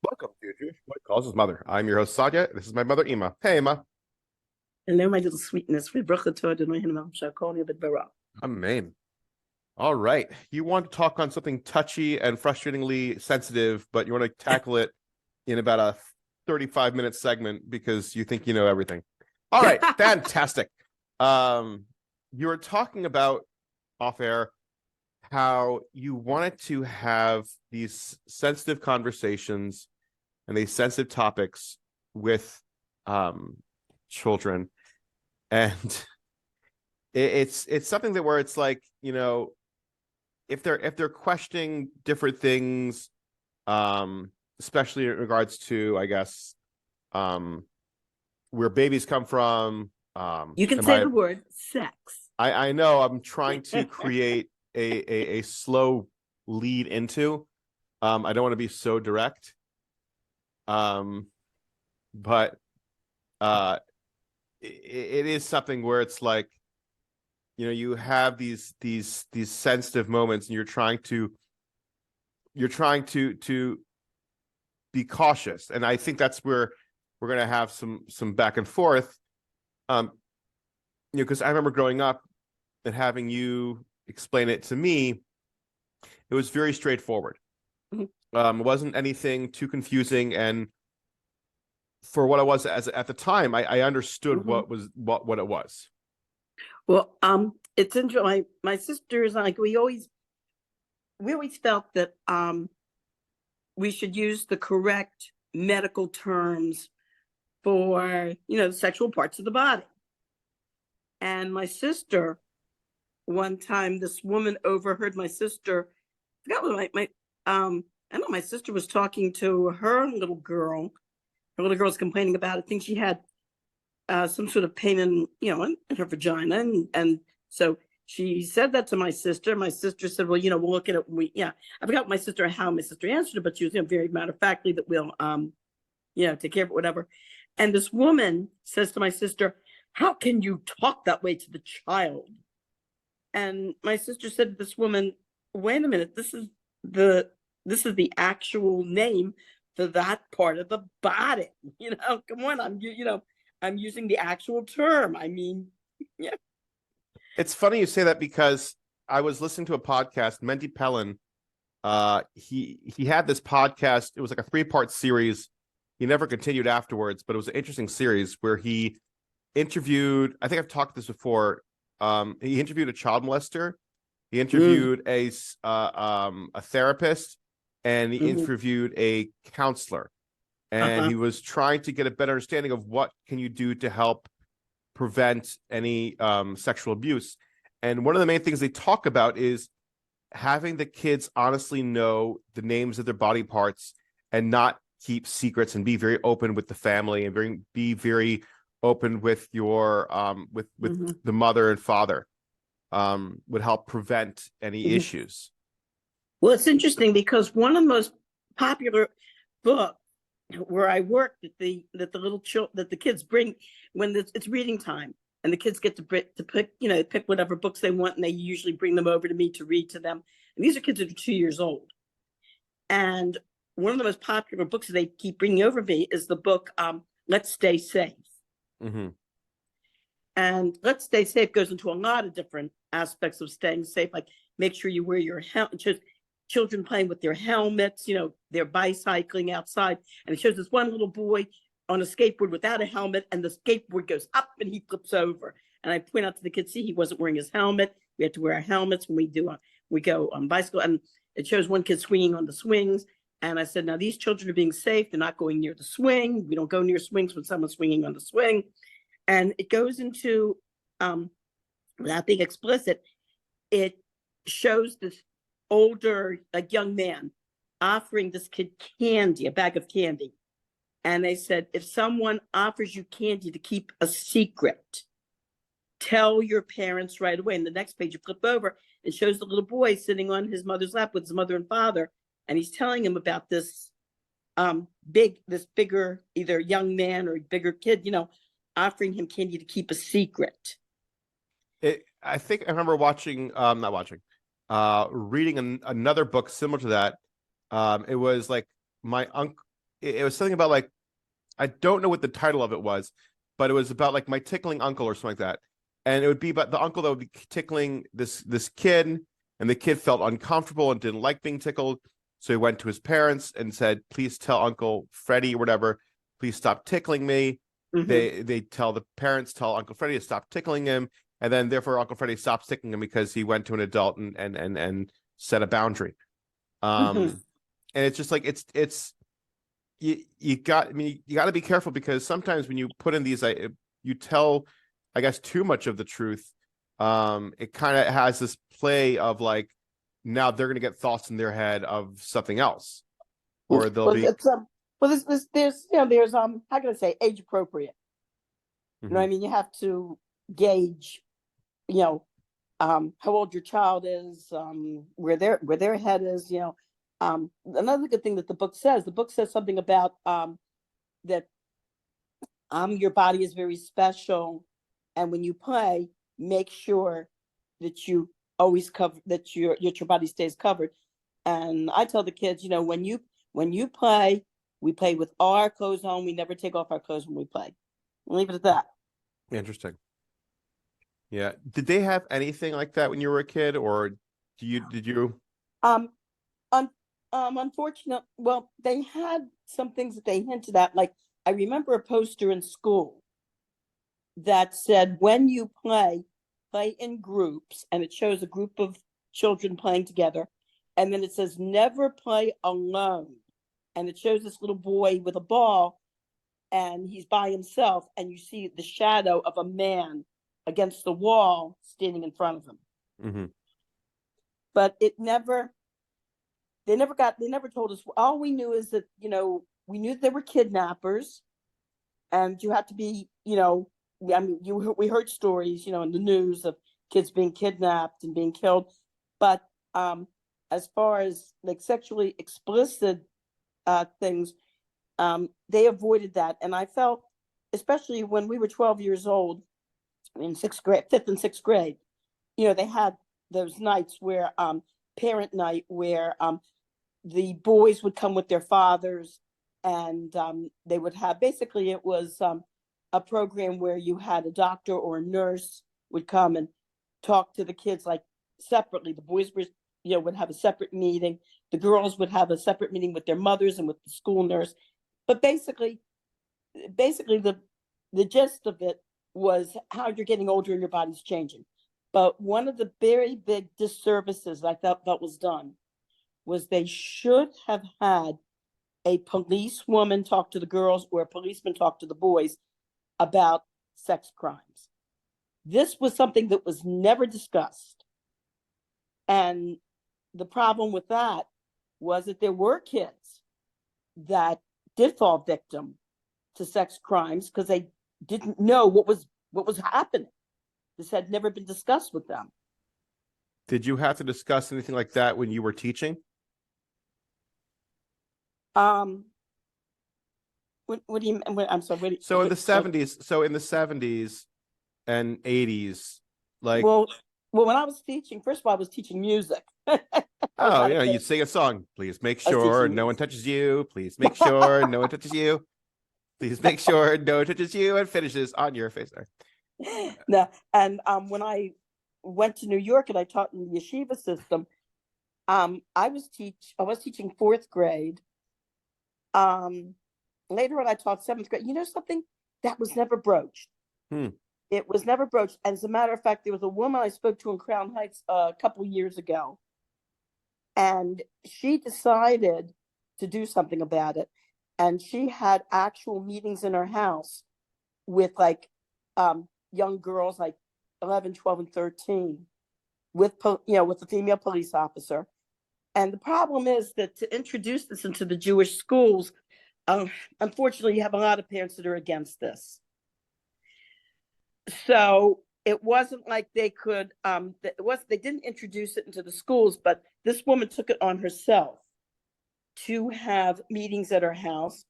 Welcome to Jewish Boy Calls His Mother. I'm your host, Sadia. This is my mother, Ima. Hey, Ima. Hello, my little sweetness. We bracha to Adonai Shakoni bit bara. Amen. All right. You want to talk on something touchy and frustratingly sensitive, but you want to tackle it in about a 35-minute segment because you think you know everything. All right. Fantastic. You were talking about off air how you wanted to have these sensitive conversations and these sensitive topics with children, and it's something that where it's like, if they're questioning different things, especially in regards to, I guess, where babies come from. You can am say I the word sex. I know I'm trying to create a slow lead into. I don't want to be so direct. But it is something where it's like, you have these sensitive moments, and you're trying to be cautious, and I think that's where we're going to have some back and forth. Because I remember growing up and having you explain it to me. It was very straightforward. Mhm. It wasn't anything too confusing, and for what it was at the time, I understood Mhm. what it was. Well, it's interesting. My sisters, like we always felt that we should use the correct medical terms for the sexual parts of the body. And my sister, one time, this woman overheard my sister. I forgot what I know my sister was talking to her little girl. Her little girl was complaining about, I think she had some sort of pain in her vagina, and so she said that to my sister. My sister said, "Well, we'll look at it." I forgot how my sister answered it, but she was very matter of factly that we'll take care of it, whatever. And this woman says to my sister, "How can you talk that way to the child?" And my sister said to this woman, "Wait a minute, this is the actual name for that part of the body. Come on, I'm using the actual term. I mean, yeah." It's funny you say that because I was listening to a podcast. Mendy Pellin, he had this podcast. It was like a 3-part series. He never continued afterwards, but it was an interesting series where he interviewed. I think I've talked this before. He interviewed a child molester. He Mm, interviewed a therapist, and he hmm. interviewed a counselor. And Uh-huh. he was trying to get a better understanding of what can you do to help prevent any sexual abuse. And one of the main things they talk about is having the kids honestly know the names of their body parts and not keep secrets, and be very open with the family, and be very open with your with Hmm. the mother and father, would help prevent any Hmm. issues. Well, it's interesting because one of the most popular books where I work that the kids bring when it's reading time, and the kids get to pick whatever books they want, and they usually bring them over to me to read to them. And these are kids that are 2 years old. And one of the most popular books that they keep bringing over me is the book "Let's Stay Safe." Mm-hmm. And "Let's Stay Safe" goes into a lot of different aspects of staying safe, like make sure you wear your helmet. Children playing with their helmets, they're bicycling outside, and it shows this one little boy on a skateboard without a helmet, and the skateboard goes up and he flips over. And I point out to the kids, see, he wasn't wearing his helmet. We have to wear our helmets when we go on bicycle. And it shows one kid swinging on the swings. And I said, now these children are being safe. They're not going near the swing. We don't go near swings when someone's swinging on the swing. And it goes into, without being explicit, it shows this older, like, young man offering this kid candy, a bag of candy. And they said, if someone offers you candy to keep a secret, tell your parents right away. And the next page you flip over, it shows the little boy sitting on his mother's lap with his mother and father. And he's telling him about this bigger, either young man or bigger kid, offering him candy to keep a secret. I think I remember watching, not watching, reading another book similar to that. It was like my uncle. it was something about like, I don't know what the title of it was, but it was about like my tickling uncle or something like that. And it would be about the uncle that would be tickling this kid, and the kid felt uncomfortable and didn't like being tickled. So he went to his parents and said, please tell Uncle Freddie or whatever, please stop tickling me. Mhm. They tell the parents, tell Uncle Freddie to stop tickling him. And then therefore Uncle Freddie stops tickling him because he went to an adult and set a boundary. Mhm. And it's just like you got, I mean, you got to be careful, because sometimes when you put in these, you tell, I guess, too much of the truth. It kind of has this play of like, now they're going to get thoughts in their head of something else, or they'll Well, be. it's well, there's there's how can I say age appropriate. You know what Mhm. I mean? You have to gauge, you know, how old your child is, where their head is, you know. Another good thing that the book says something about that your body is very special, and when you play, make sure that you always cover that your body stays covered. And I tell the kids, you know, when you play, we play with all our clothes on. We never take off our clothes when we play. Leave it at that. Interesting. Yeah. Did they have anything like that when you were a kid, or did you? Um, un, unfortunate. Well, they had some things that they hinted at. Like I remember a poster in school that said, "When you play in groups," and it shows a group of children playing together, and then it says, "Never play alone," and it shows this little boy with a ball, and he's by himself, and you see the shadow of a man against the wall standing in front of him. Mhm. But they never told us. All we knew is that, you know, we knew there were kidnappers, and you had to be, you know, I mean, we heard stories, you know, in the news of kids being kidnapped and being killed, but as far as like sexually explicit things, they avoided that. And I felt, especially when we were 12 years old, in sixth grade, fifth and sixth grade, you know, they had those nights where parent night, where the boys would come with their fathers, and they would have, basically it was a program where you had a doctor or a nurse would come and talk to the kids like separately. The boys were, you know, would have a separate meeting. The girls would have a separate meeting with their mothers and with the school nurse. But basically the gist of it was how you're getting older and your body's changing. But one of the very big disservices I thought that was done was they should have had a policewoman talk to the girls or a policeman talk to the boys about sex crimes. This was something that was never discussed. And the problem with that was that there were kids that did fall victim to sex crimes because they didn't know what was happening. This had never been discussed with them. Did you have to discuss anything like that when you were teaching? Um, what do you? I'm sorry. So in the 70s, in the 70s and 80s, like, Well, well, when I was teaching, first of all, I was teaching music. I was oh, not you a know, you'd kid. sing a song. Please make I was sure teaching no one music. touches you. Please make sure no one touches you. Please make sure no one touches you, and finishes on your face. No, and when I went to New York and I taught in the yeshiva system, I was teaching fourth grade. Um, Later on, I taught seventh grade. You know something that was never broached. Hmm. It was never broached. And as a matter of fact, there was a woman I spoke to in Crown Heights a couple years ago, and she decided to do something about it. And she had actual meetings in her house with like young girls, like 11, 12, and 13, with with the female police officer. And the problem is that to introduce this into the Jewish schools, unfortunately, you have a lot of parents that are against this. So it wasn't like they could. It was they didn't introduce it into the schools, but this woman took it on herself to have meetings at her house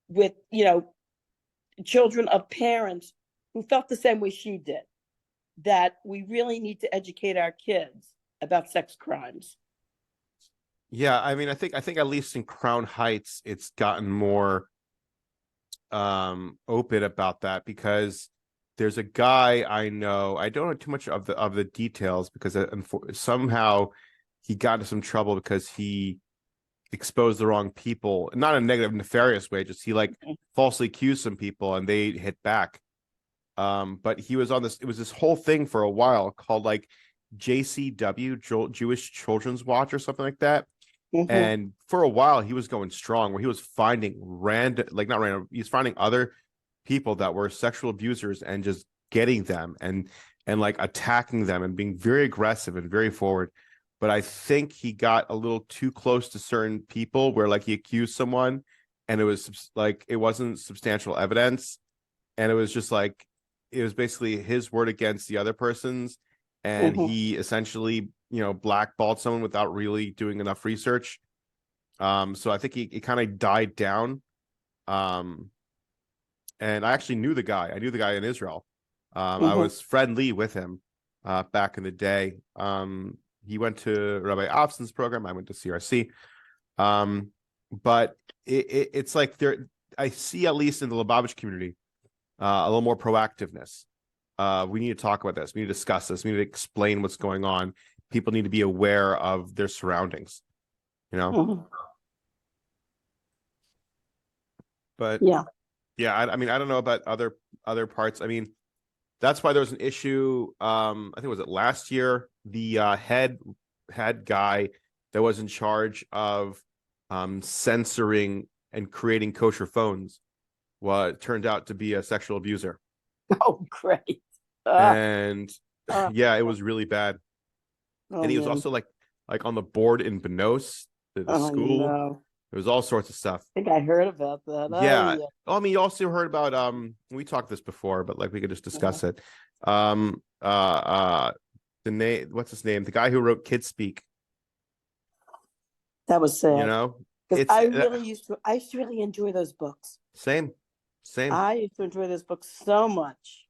with, you know, children of parents who felt the same way she did, that we really need to educate our kids about sex crimes. Yeah, I mean, I think at least in Crown Heights, it's gotten more open about that because there's a guy I know. I don't know too much of the details because somehow he got into some trouble because he exposed the wrong people, not in a negative, nefarious way. Just he like falsely accused some people and they hit back. But he was on this. It was this whole thing for a while called like JCW, Jewish Children's Watch, or something like that. Mhm. And for a while, he was going strong, where he was finding random, like not random, he's finding other people that were sexual abusers and just getting them and like attacking them and being very aggressive and very forward. But I think he got a little too close to certain people where like he accused someone and it was like it wasn't substantial evidence. And it was just like it was basically his word against the other person's. And Mhm. he essentially, blackballed someone without really doing enough research. So I think he kind of died down. Um, and I actually knew the guy. I knew the guy in Israel. I Mhm. was friendly with him back in the day. He went to Rabbi Afson's program. I went to CRC. But it's like there. I see at least in the Lubavitch community a little more proactiveness. We need to talk about this. We need to discuss this. We need to explain what's going on. People need to be aware of their surroundings. You know. Mhm. But Yeah. yeah, I mean, I don't know about other parts. I mean, that's why there was an issue. I think was it last year. The head guy that was in charge of censoring and creating kosher phones turned out to be a sexual abuser, Oh, great. and Uh, yeah, it was really bad. oh And he was man. also like on the board in Benos, the Oh school. no. There was all sorts of stuff. I think I heard about that. Oh Yeah. yeah. I mean, you also heard about we talked this before, but like we could just Uh-huh. discuss it. Um uh uh the name what's his name? The guy who wrote Kids Speak, That was you sad know? because It's I used to really enjoy those books. same. Same. I used to enjoy those books so much.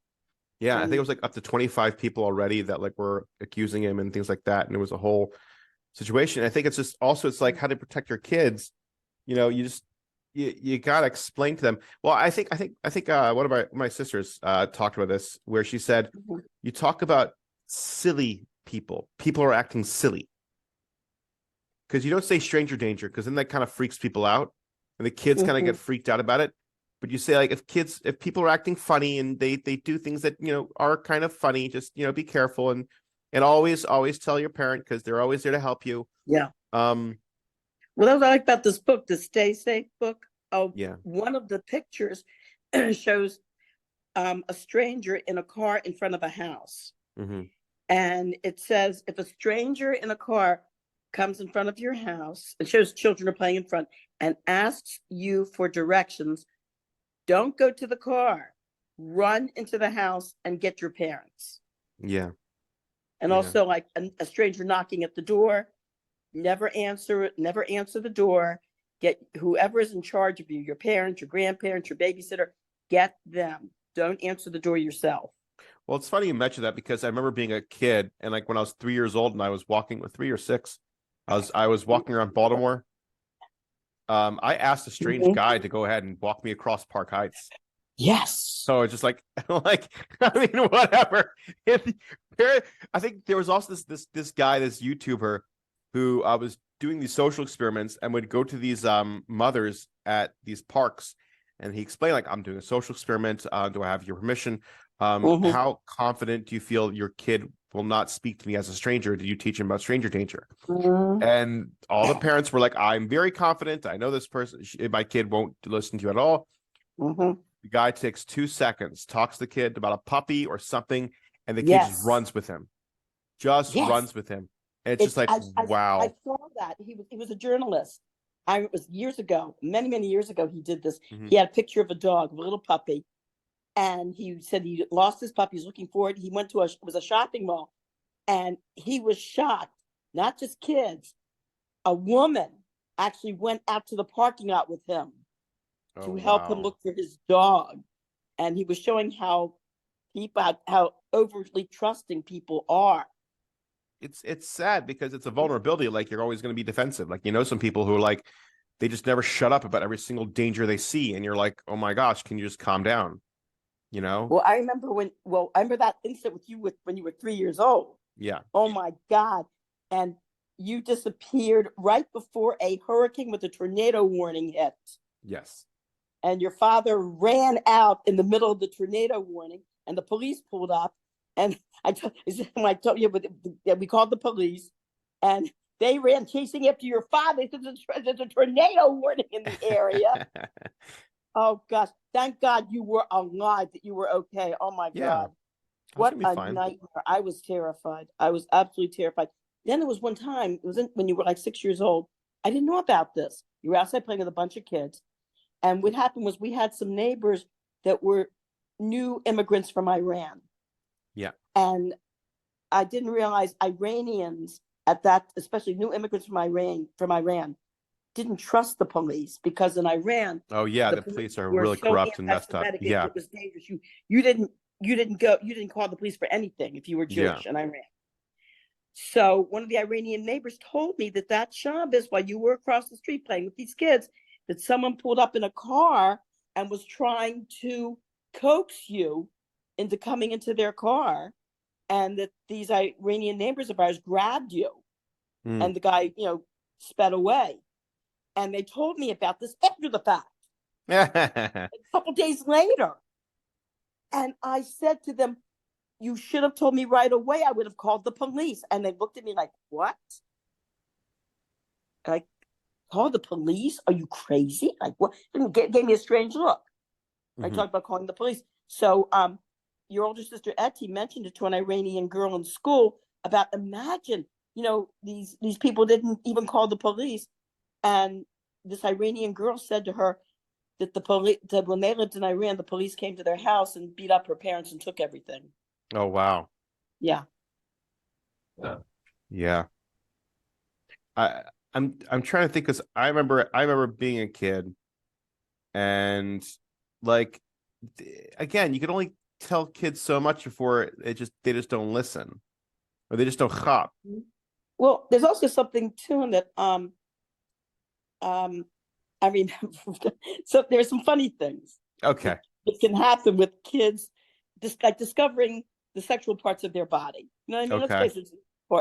Yeah, I think it And was like up to 25 people already that like were accusing him and things like that. And it was a whole situation. I think it's just also it's like how to protect your kids. You just you gotta explain to them. Well, I think one of my sisters talked about this where she said Mhm. you talk about silly people. People are acting silly because you don't say stranger danger because then that kind of freaks people out and the kids kind of get Mhm. freaked out about it. But you say like if people are acting funny and they do things that are kind of funny, just be careful and always tell your parent because they're always there to help you. Yeah. Um, Well, that's what I like about this book, the Stay Safe book. Oh, yeah. one of the pictures shows a stranger in a car in front of a house. Hmm. And it says, if a stranger in a car comes in front of your house, it shows children are playing in front and asks you for directions, don't go to the car. Run into the house and get your parents. Yeah. And Yeah. also, like a stranger knocking at the door, never answer the door. Get whoever is in charge of you, your parents, your grandparents, your babysitter, get them. Don't answer the door yourself. Well, it's funny you mentioned that because I remember being a kid and like when I was 3 years old and I was walking with 3 or 6, I was walking around Baltimore. I asked a strange Mhm. guy to go ahead and walk me across Park Heights. Yes. So it's just like like I mean whatever. I think there was also this guy, this YouTuber who was doing these social experiments and would go to these mothers at these parks and he explained like I'm doing a social experiment. Do I have your permission? Mhm. How confident do you feel your kid will not speak to me as a stranger? Did you teach him about stranger danger? Mhm. And all the parents were like, I'm very confident. I know this person, my kid won't listen to you at all. Mhm. The guy takes 2 seconds, talks to the kid about a puppy or something, and the kid just Yes. runs with him. Just Yes. runs with him. And it's just It's like, I wow. saw that. He was a journalist. It was years ago, many years ago he did this. Mhm. He had a picture of a dog, a little puppy, and he said he lost his puppy. He was looking for it. He went to it was a shopping mall, and he was shocked. Not just kids, a woman actually went out to the parking lot with him Oh, to help him wow. look for his dog, and he was showing how overly trusting people are. it's sad because it's a vulnerability. Like you're always going to be defensive. Like, some people who are like, they just never shut up about every single danger they see. And you're like, oh my gosh, can you just calm down? Well, I remember that incident with you when you were 3 years old. Yeah. Oh my God. And you disappeared right before a hurricane with a tornado warning hit. Yes. And your father ran out in the middle of the tornado warning, and the police pulled up. And I told you, we called the police, and they ran chasing after your father. There's a tornado warning in the area. Oh gosh! Thank God you were alive. That you were okay. Oh my Yeah. God! What a nightmare! I was terrified. I was absolutely terrified. Then there was one time. It was when you were like 6 years old. I didn't know about this. You were outside playing with a bunch of kids. And what happened was we had some neighbors that were new immigrants from Iran. Yeah. And I didn't realize Iranians at that, especially new immigrants from Iran, didn't trust the police because in Iran, oh yeah, the police are were really so corrupt and messed up. anti-Semitic, Yeah. it was dangerous. You didn't call the police for anything if you were Jewish in Iran. So one of the Iranian neighbors told me that Shabbos, while you were across the street playing with these kids, that someone pulled up in a car and was trying to coax you into coming into their car, and that these Iranian neighbors of ours grabbed you, and the guy, sped away. And they told me about this after the fact, a couple days later. And I said to them, you should have told me right away. I would have called the police. And they looked at me like, what? Like, call the police? Are you crazy? Like, what? Gave me a strange look. I talked about calling the police. So your older sister Etty mentioned it to an Iranian girl in school about, imagine, these people didn't even call the police. And this Iranian girl said to her that that when they lived in Iran, the police came to their house and beat up her parents and took everything. Oh wow. Yeah. Yeah. I'm trying to think, because I remember being a kid, and like, again, you can only tell kids so much before they just don't listen, or they just don't hop. Well, there's also something too in that I remember. So there's some funny things. Okay. That can happen with kids, just like discovering the sexual parts of their body. You know what I mean? Okay. Let's face it,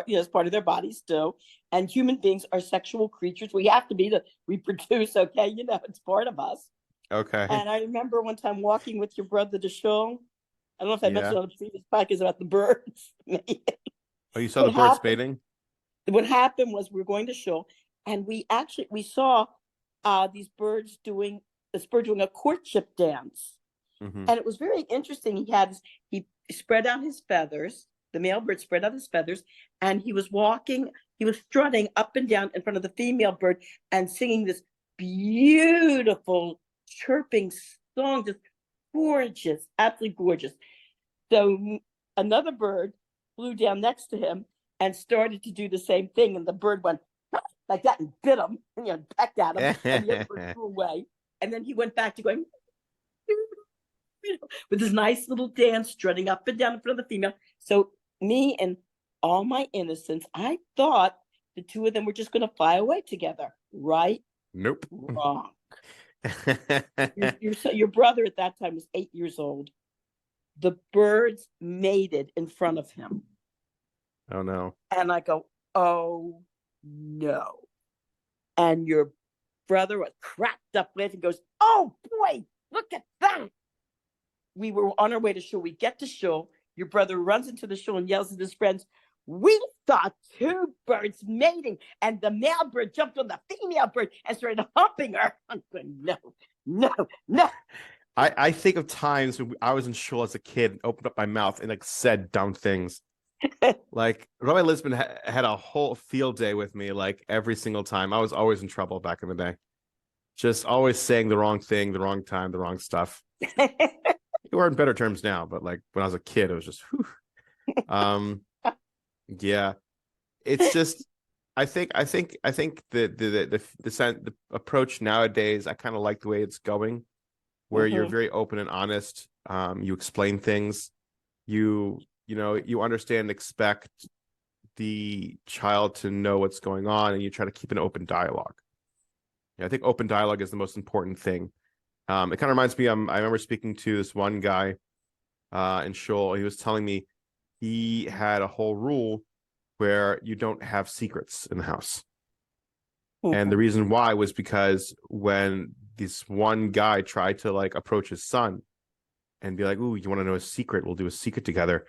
it's part of their bodies too. And human beings are sexual creatures. We have to be to reproduce. Okay, it's part of us. Okay. And I remember one time walking with your brother to shul. I don't know if I mentioned on the previous podcast about the birds. Oh, you saw the birds mating? What happened was we were going to shul, and we saw these birds doing a courtship dance. And it was very interesting. He spread out his feathers. The male bird spread out his feathers, and he was strutting up and down in front of the female bird and singing this beautiful chirping song, just gorgeous, absolutely gorgeous. So another bird flew down next to him and started to do the same thing, and the bird went like that and bit him, and pecked at him, and the other bird flew away. And then he went back to going with his nice little dance, strutting up and down in front of the female. So me and all my innocence, I thought the two of them were just going to fly away together. Right? Nope. Wrong. Your brother at that time was 8 years old. The birds mated in front of him. Oh no. And I go, oh no. And your brother was cracked up with and goes, oh boy, look at that. We were on our way to shul. We get to shul. Your brother runs into the shul and yells at his friends, we saw two birds mating, and the male bird jumped on the female bird and started humping her. I'm going, no. I think of times when I was in shul as a kid, and opened up my mouth and like said dumb things. Like Rabbi Lisbon had a whole field day with me, like every single time. I was always in trouble back in the day. Just always saying the wrong thing, the wrong time, the wrong stuff. We're in better terms now, but like when I was a kid, it was just whew. Yeah. It's just I think the approach nowadays, I kind of like the way it's going, where you're very open and honest. You explain things, you understand and expect the child to know what's going on, and you try to keep an open dialogue. Yeah, I think open dialogue is the most important thing. It kind of reminds me, I remember speaking to this one guy in Shoal. He was telling me he had a whole rule where you don't have secrets in the house. And the reason why was because when this one guy tried to like approach his son and be like, "Ooh, you want to know a secret? We'll do a secret together."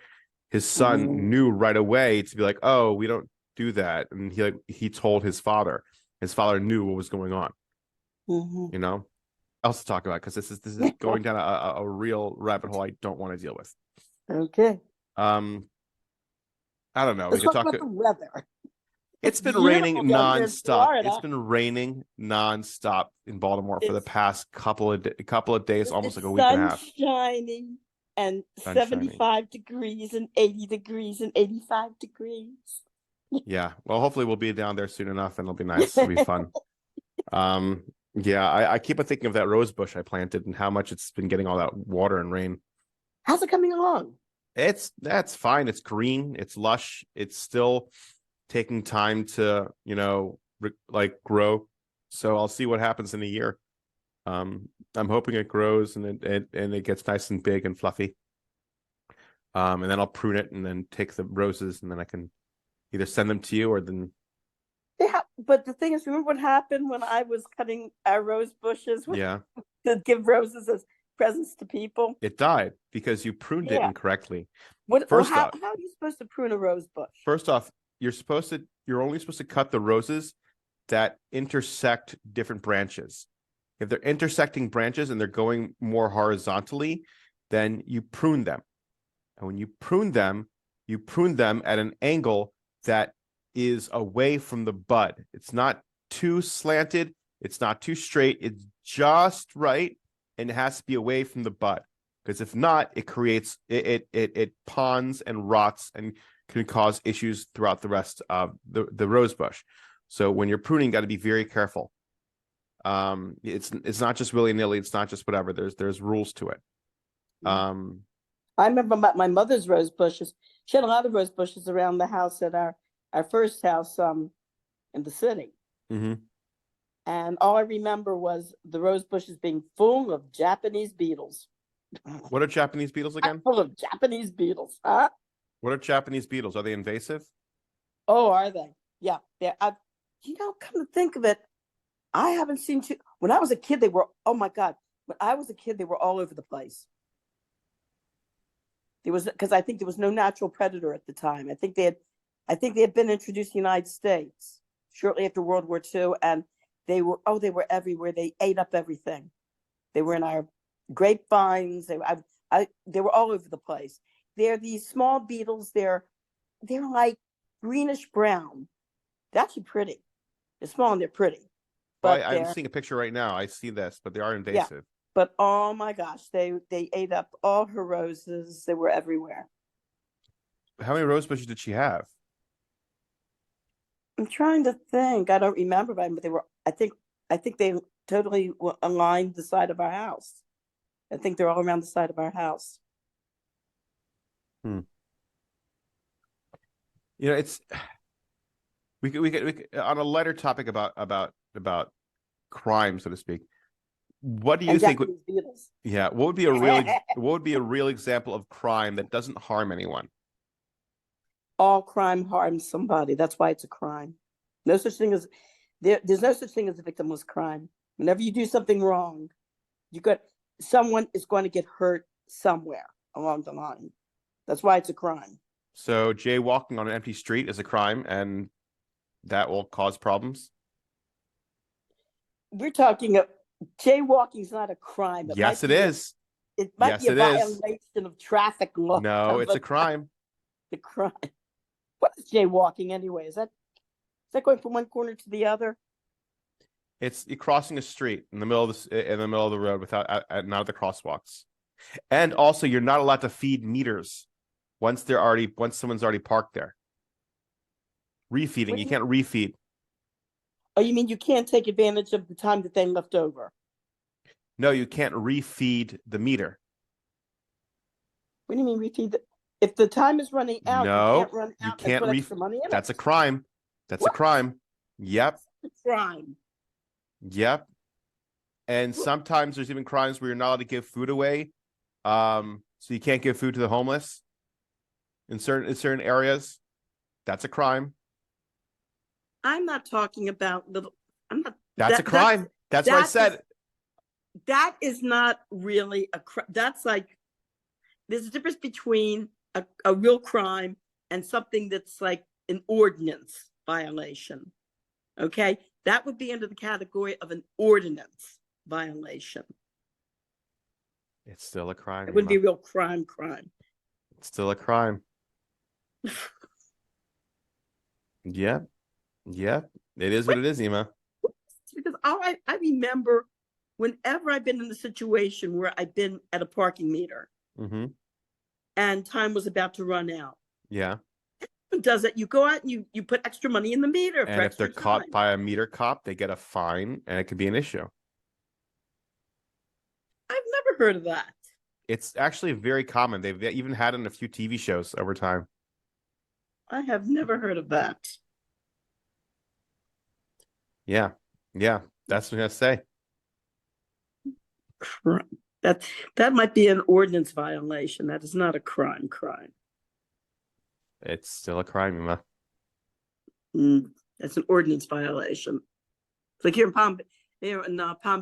His son knew right away to be like, "Oh, we don't do that." And he told his father. His father knew what was going on. You know, else to talk about, because this is going down a real rabbit hole I don't want to deal with. Okay. I don't know. Let's We could talk talk. about the weather. It's been beautiful raining down here in nonstop. Florida. It's been raining nonstop in Baltimore for the past couple of days, almost like a week and a half. Sun shining and Sun 75 degrees and 80 degrees and 85 degrees. Yeah. Well, hopefully we'll be down there soon enough, and it'll be nice. It'll be fun. Yeah, I keep on thinking of that rose bush I planted and how much it's been getting all that water and rain. How's it coming along? That's fine. It's green. It's lush. It's still taking time to, like grow. So I'll see what happens in a year. I'm hoping it grows and it gets nice and big and fluffy. And then I'll prune it and then take the roses, and then I can either send them to you or then. Yeah, but the thing is, remember what happened when I was cutting our rose bushes Yeah, to give roses as presents to people? it died because you pruned it Yeah. incorrectly. How off- are you supposed to prune a rose bush? First off, you're only supposed to cut the roses that intersect different branches. If they're intersecting branches and they're going more horizontally, then you prune them. And when you prune them at an angle that is away from the bud. It's not too slanted, it's not too straight, it's just right, and it has to be away from the bud. Because if not, it creates it ponds and rots and can cause issues throughout the rest of the rose bush. So when you're pruning, you got to be very careful. It's not just willy-nilly, it's not just whatever. There's rules to it. I remember my mother's rose bushes. She had a lot of rose bushes around the house at our first house in the city. Mm-hmm. And all I remember was the rose bushes being full of Japanese beetles. What are Japanese beetles again? Full of Japanese beetles, huh? What are Japanese beetles? Are they invasive? Oh, are they? Yeah, they're. Come to think of it, I haven't seen two. When I was a kid, they were. Oh my God! When I was a kid, they were all over the place. There was, because I think there was no natural predator at the time. I think they had been introduced in the United States shortly after World War II, and they were everywhere. They ate up everything. They were in our grapevines. They were all over the place. They're these small beetles. They're like greenish brown. They're actually pretty. They're small and they're pretty. But I'm seeing a picture right now. I see this, but they are invasive. Yeah, but oh my gosh, they ate up all her roses. They were everywhere. How many rose bushes did she have? I'm trying to think. I don't remember, but they were. I think they totally aligned the side of our house. I think they're all around the side of our house. It's we could on a lighter topic about crime, so to speak. What do you think? Yeah, what would be a real example of crime that doesn't harm anyone? All crime harms somebody. That's why it's a crime. No such thing as there's no such thing as a victimless crime. Whenever you do something wrong, someone is going to get hurt somewhere along the line. That's why it's a crime. So jaywalking on an empty street is a crime, and that will cause problems. We're talking jaywalking is not a crime. Yes, it is. It might be a violation of traffic law. No, it's a crime. The crime. What is jaywalking anyway? Is that going from one corner to the other? You're crossing a street in the middle of the road without not at the crosswalks, and also you're not allowed to feed meters once someone's already parked there. Refeeding, you can't refeed. Oh, you mean you can't take advantage of the time that they left over? No, you can't refeed the meter. What do you mean refeed? If the time is running out, you No, can't run you out and can't put ref- extra money in it. That's a crime. That's a What? crime. Yep. It's a crime. Yep. And Well- sometimes there's even crimes where you're not allowed to give food away. So you can't give food to the homeless in certain areas. That's a crime. I'm not talking about the, I'm not. That's a that- crime. That's what I that said. is- That is not really a crime. That's like, there's a difference between a real crime and something that's like an ordinance violation. Okay, that would be under the category of an ordinance violation. It's still a crime. It wouldn't be a Emma. real crime. It's still a crime. Yep. Yep. It is what it is, Ema. Because I remember whenever I've been in the situation where I've been at a parking meter Mm-hmm. and time was about to run out. Yeah. Who does it? You go out and you put extra money in the meter. And if they're caught by a meter cop, they get a fine and it could be an issue. I've never heard of that. It's actually very common. They've even had it in a few TV shows over time. I have never heard of that. Yeah. Yeah. That's what I'm gonna say. That might be an ordinance violation. That is not a crime. It's still a crime, Ema. That's an ordinance violation. It's like here in Palm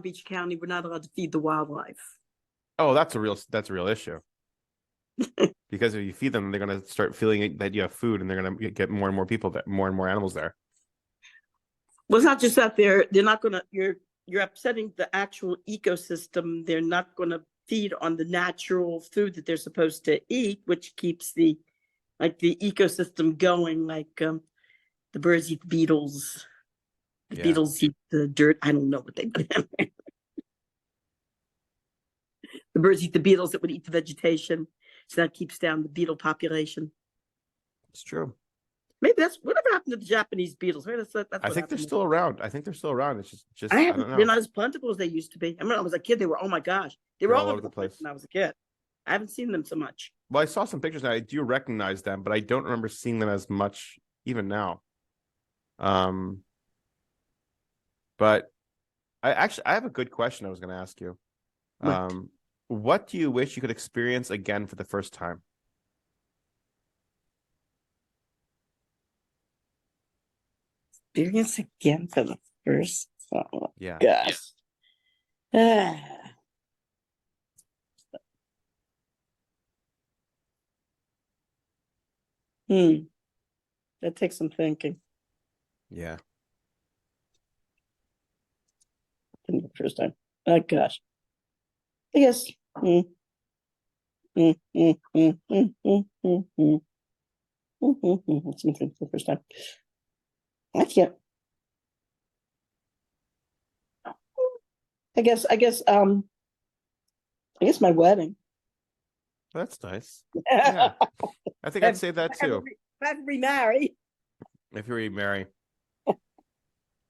Beach County, we're not allowed to feed the wildlife. Oh, that's a real issue. Because if you feed them, they're gonna start feeling that you have food, and they're gonna get more and more people, more and more animals there. Well, it's not just that they're not gonna. You're upsetting the actual ecosystem. They're not gonna feed on the natural food that they're supposed to eat, which keeps the ecosystem going. Like the birds eat the beetles. The beetles eat the dirt. I don't know what they do. The birds eat the beetles that would eat the vegetation. So that keeps down the beetle population. It's true. Maybe that's whatever happened to the Japanese beetles. Maybe that's I think they're still around. It's just I I haven't, don't know. they're not as plentiful as they used to be. I remember when I was a kid, they were, oh my gosh, they were They're all over the place when I was a kid. I haven't seen them so much. Well, I saw some pictures now. I do recognize them, but I don't remember seeing them as much even now. But I have a good question I was going to ask you. What? What do you wish you could experience again for the first time? Experience again for the first time. Yeah. Gosh. That takes some thinking. Yeah. For the first time. Oh gosh. I guess. Something for the first time. I can't. I guess my wedding. That's nice. Yeah. I think I'd say that too. If I have to remarry. If you remarry. I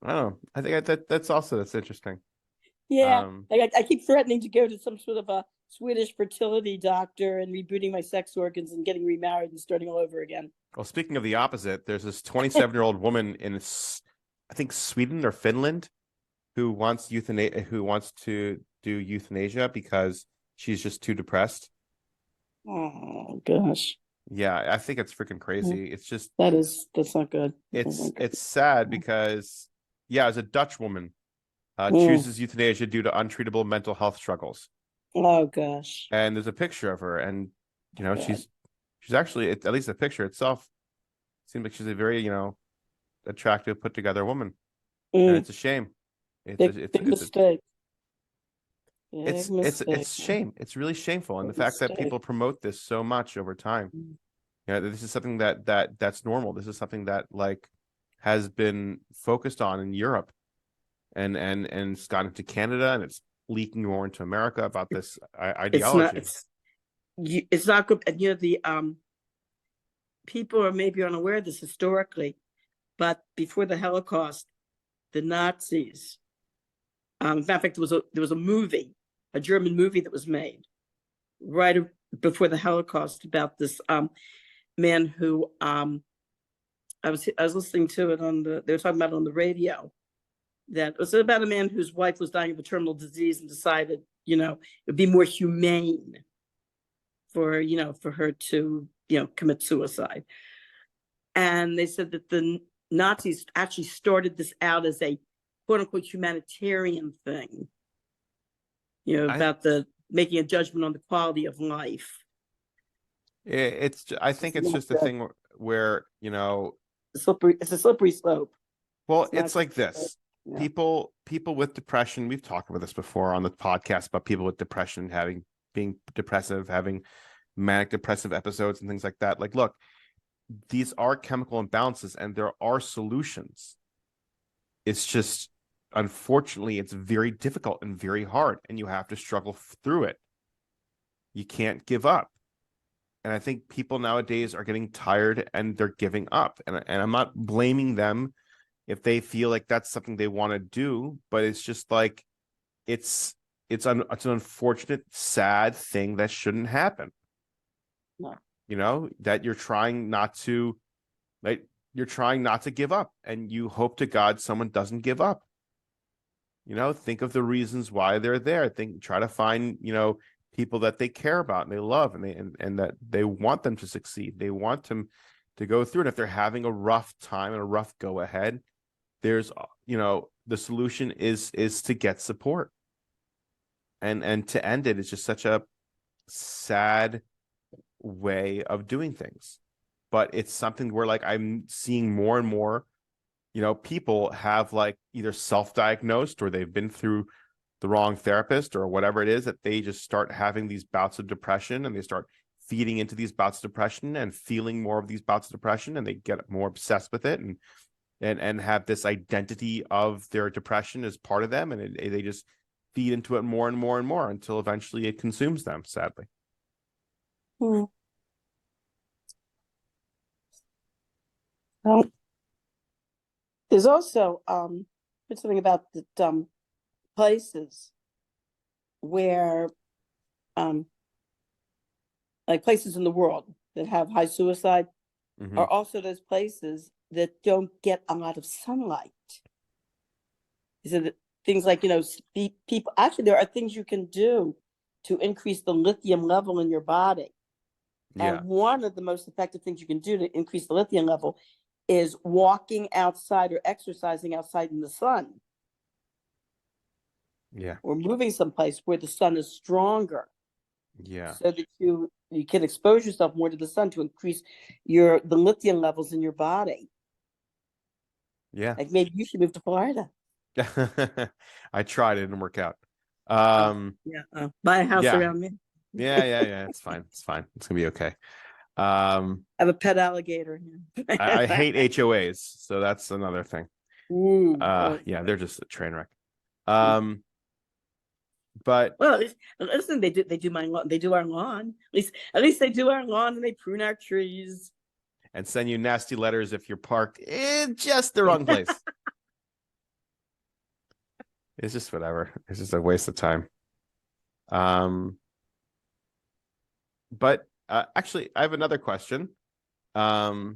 don't know. I think that's interesting. Yeah. I keep threatening to go to some sort of a Swedish fertility doctor and rebooting my sex organs and getting remarried and starting all over again. Well, speaking of the opposite, there's this 27-year-old woman in, I think, Sweden or Finland, who wants to do euthanasia because she's just too depressed. Oh gosh. Yeah, I think it's freaking crazy. It's just that's not good. it's sad because as a Dutch woman chooses euthanasia due to untreatable mental health struggles. Oh gosh. And there's a picture of her, and she's actually, at least the picture itself seems like she's a very attractive, put together woman. And it's a shame. Big mistake. It's shame. It's really shameful, and the fact that people promote this so much over time. This is something that's normal. This is something that has been focused on in Europe, and it's gone into Canada, and it's leaking more into America about this ideology. It's not good. And people are maybe unaware of this historically, but before the Holocaust, the Nazis. In fact, there was a movie, a German movie that was made right before the Holocaust about this man who I was listening to it on they were talking about it on the radio, that it was about a man whose wife was dying of a terminal disease and decided, it'd be more humane for her to, commit suicide. And they said that the Nazis actually started this out as a quote unquote humanitarian thing, about the making a judgment on the quality of life. I think it's just a thing where, it's a slippery slope. Well, it's like this. Yeah. People with depression, we've talked about this before on the podcast about people with depression being depressive, having manic depressive episodes and things like that. Like, look, these are chemical imbalances and there are solutions. It's just, unfortunately, it's very difficult and very hard, and you have to struggle through it. You can't give up. And I think people nowadays are getting tired and they're giving up. And I'm not blaming them if they feel like that's something they want to do, but it's just like, it's an unfortunate, sad thing that shouldn't happen. No. That you're trying not to give up, and you hope to God someone doesn't give up. Think of the reasons why they're there. Try to find, people that they care about and they love, and that they want them to succeed. They want them to go through. And if they're having a rough time and a rough go ahead, there's, the solution is to get support. And to end it is just such a sad way of doing things. But it's something where, like, I'm seeing more and more, people have, like, either self-diagnosed or they've been through the wrong therapist or whatever it is, that they just start having these bouts of depression, and they start feeding into these bouts of depression and feeling more of these bouts of depression, and they get more obsessed with it and have this identity of their depression as part of them, and they just feed into it more and more and more until eventually it consumes them, sadly. Well, there's also something about the places where like places in the world that have high suicide are also those places that don't get a lot of sunlight. So that things like, people, actually there are things you can do to increase the lithium level in your body. Yeah. And one of the most effective things you can do to increase the lithium level is walking outside or exercising outside in the sun. Yeah. Or moving someplace where the sun is stronger. Yeah. So that you can expose yourself more to the sun to increase the lithium levels in your body. Yeah. Like maybe you should move to Florida. I tried, it didn't work out. Buy a house around me. Yeah. It's fine. It's gonna be okay. I have a pet alligator here. I hate HOAs, so that's another thing. Ooh, yeah, they're just a train wreck. But well, listen, they do my lawn. They do our lawn. At least they do our lawn, and they prune our trees and send you nasty letters if you're parked in just the wrong place. It's just whatever. It's just a waste of time. But actually, I have another question. What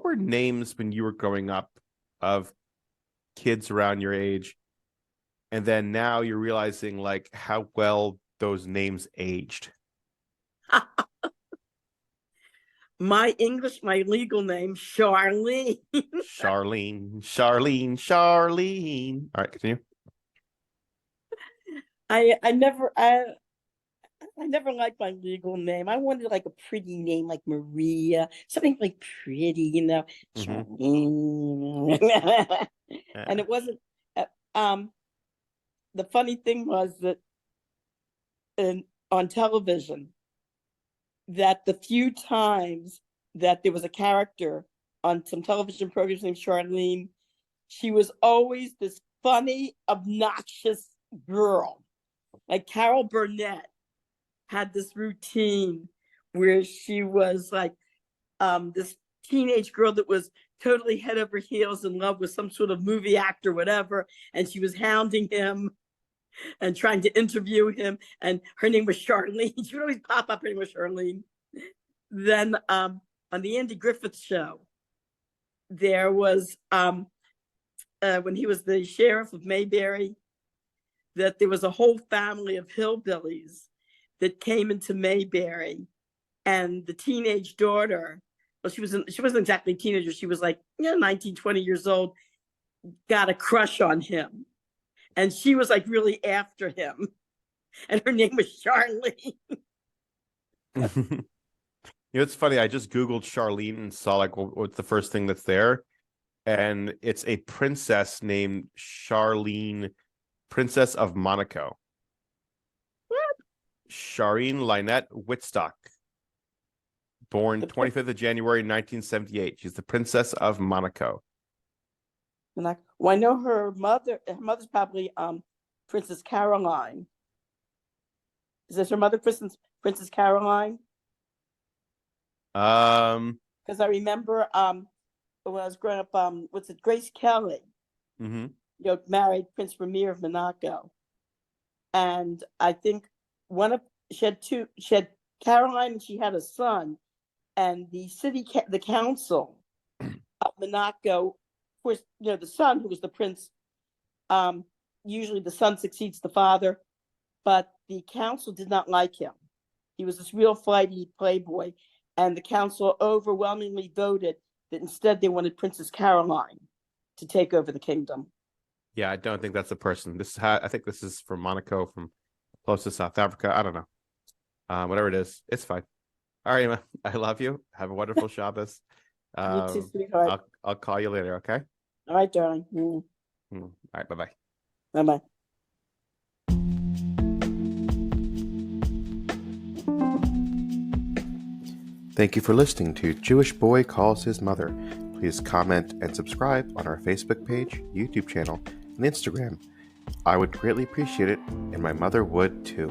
were names when you were growing up of kids around your age? And then now you're realizing, like, how well those names aged. My legal name, Charlene. Charlene. All right, continue. I never liked my legal name. I wanted like a pretty name, like Maria, something like pretty, Charlene. And it wasn't. The funny thing was that on television, that the few times that there was a character on some television programs named Charlene, she was always this funny, obnoxious girl. Like Carol Burnett had this routine where she was like this teenage girl that was totally head over heels in love with some sort of movie actor, whatever, and she was hounding him. and trying to interview him. And her name was Charlene. She would always pop up. Her name was Charlene. Then on the Andy Griffith Show, there was when he was the sheriff of Mayberry, that there was a whole family of hillbillies that came into Mayberry, and the teenage daughter, well, she wasn't exactly a teenager. She was like 19, 20 years old, got a crush on him. And she was like really after him. And her name was Charlene. It's funny. I just Googled Charlene and saw like what's the first thing that's there. And it's a princess named Charlene, Princess of Monaco. What? Charlene Lynette Wittstock, born 25th of January, 1978. She's the Princess of Monaco. Well, I know her mother's probably Princess Caroline. Is this her mother, Princess Caroline? Because I remember when I was growing up, Grace Kelly, married Prince Ramir of Monaco. And I think she had Caroline, and she had a son, and the council of Monaco, of course, the son, who was the prince, usually the son succeeds the father, but the council did not like him. He was this real flighty playboy, and the council overwhelmingly voted that instead they wanted Princess Caroline to take over the kingdom. Yeah, I don't think that's the person. I think this is from Monaco, from close to South Africa. I don't know. Whatever it is, it's fine. All right, Emma, I love you. Have a wonderful Shabbos. You too, sweetheart. I'll call you later, okay? All right, darling. All right, bye-bye. Bye-bye. Thank you for listening to Jewish Boy Calls His Mother. Please comment and subscribe on our Facebook page, YouTube channel, and Instagram. I would greatly appreciate it, and my mother would too.